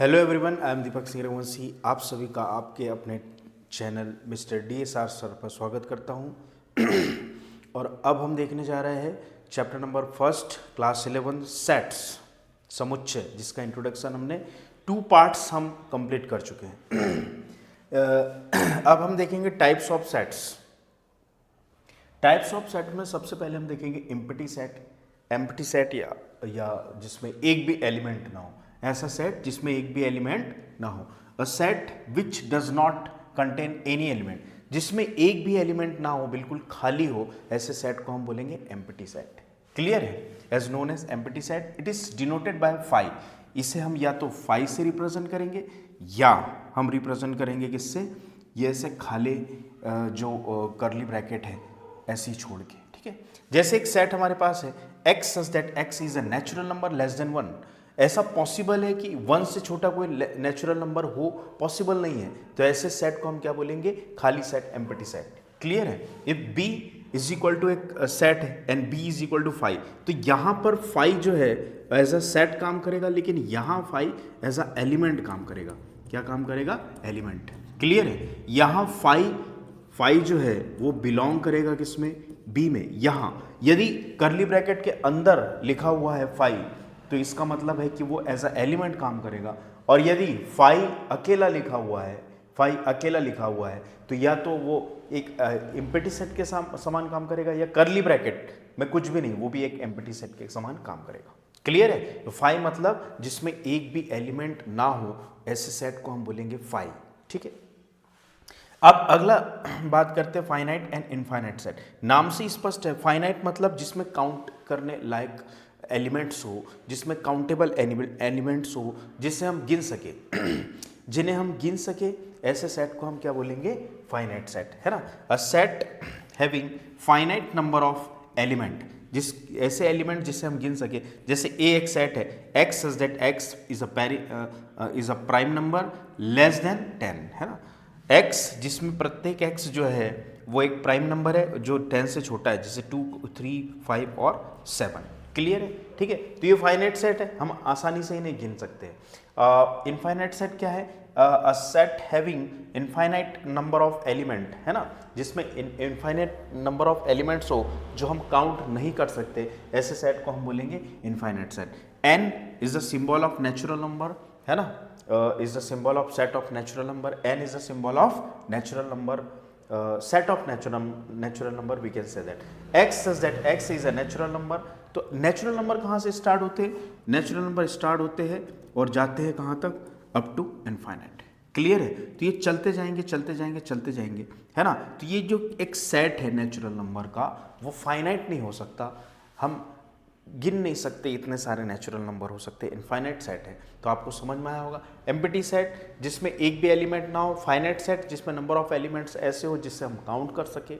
Hello everyone, I am Deepak Singh Raghuvanshi. आप सभी का आपके अपने चैनल मिस्टर DSR सर पर स्वागत करता हूं। और अब हम देखने जा रहे हैं chapter number first, class 11 sets, समुच्चय, जिसका इंट्रोडक्शन हमने 2 पार्ट्स हम कंप्लीट कर चुके हैं। अब हम देखेंगे types of sets. Types of set में सबसे पहले हम देखेंगे एम्प्टी सेट या जिसमें एक भी एलिमेंट ना हो, ऐसा सेट जिसमें एक भी एलिमेंट ना हो। A set which does not contain any element, जिसमें एक भी एलिमेंट ना हो, बिल्कुल खाली हो, ऐसे सेट को हम बोलेंगे एम्प्टी सेट। क्लियर है? As known as empty set, it is denoted by phi. इसे हम या तो फाई से रिप्रेजेंट करेंगे या हम रिप्रेजेंट करेंगे किससे, ये ऐसे खाली जो करली ब्रैकेट है ऐसे ही छोड़ के। ठीक है, जैसे एक सेट हमारे पास है x such that x is a natural number less than 1। ऐसा पॉसिबल है कि 1 से छोटा कोई नेचुरल नंबर हो, पॉसिबल नहीं है, तो ऐसे सेट को हम क्या बोलेंगे, खाली सेट, एम्प्टी सेट। क्लियर है? If b is equal to एक सेट है and b is equal to 5, तो यहाँ पर 5 जो है एज अ सेट काम करेगा, लेकिन यहाँ 5 एज अ एलिमेंट काम करेगा। क्या काम करेगा? एलिमेंट। क्लियर है? यहाँ 5 जो है वो बिलोंग करेगा किसमें, बी में। यहाँ यदि करली ब्रैकेट के अंदर लिखा हुआ है 5, तो इसका मतलब है कि वो एज अ एलिमेंट काम करेगा। और यदि 5 अकेला लिखा हुआ है, तो या तो वो एक एम्प्टी सेट के समान काम करेगा, या करली ब्रैकेट में कुछ भी नहीं, वो भी एक एम्प्टी सेट के समान काम करेगा। क्लियर है? तो 5 मतलब जिसमें एक भी एलिमेंट ना हो, ऐसे सेट को हम बोलेंगे 5। ठीक है, अब अगला बात करते हैं फाइनाइट एंड इनफाइनाइट सेट। नाम से स्पष्ट है, फाइनाइट मतलब जिसमें काउंट करने लायक एलिमेंट्स हो, जिसमें काउंटेबल एलिमेंट्स हो, जिसे हम गिन सके जिन्हें हम गिन सके, ऐसे सेट को हम क्या बोलेंगे, फाइनाइट सेट, है ना। A set having finite number of element, जिस ऐसे एलिमेंट जिसे हम गिन सके, जैसे ए एक सेट है, x such that x is a prime number less than 10, है ना। x जिसमें प्रत्येक x जो है वो एक प्राइम नंबर है जो 10 से छोटा है, जैसे 2, 3, 5 और 7। क्लियर है? ठीक है, तो ये फाइनाइट सेट है, हम आसानी से इन्हें गिन सकते हैं। इनफाइनाइट सेट क्या है? A set having infinite number of element, है ना, जिसमें इनफाइनाइट नंबर ऑफ एलिमेंट्स हो जो हम काउंट नहीं कर सकते, ऐसे सेट को हम बोलेंगे infinite set. n is the symbol of natural number, है ना, is the symbol of set of natural number. n is the symbol of natural number, set of natural number, we can say that. x says that x is a natural number. तो natural number कहाँ से start होते हैं? Natural number start होते हैं और जाते हैं कहाँ तक? Up to infinite. क्लियर है? तो ये चलते जाएंगे, है ना। तो ये जो एक सेट है नेचुरल नंबर का, वो फाइनाइट नहीं हो सकता, हम गिन नहीं सकते, इतने सारे नेचुरल नंबर हो सकते हैं। इनफाइनाइट सेट है, तो आपको समझ में आया होगा। एम्प्टी सेट जिसमें एक भी एलिमेंट ना हो, फाइनाइट सेट जिसमें नंबर ऑफ एलिमेंट्स ऐसे हो जिससे हम काउंट कर सके,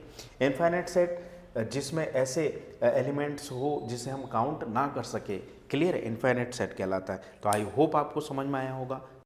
इनफाइनाइट सेट जिसमें ऐसे एलिमेंट्स हो जिसे हम काउंट ना कर सके। क्लियर है? इनफाइनाइट सेट कहलाता है। तो आई होप आपको समझ में आया होगा।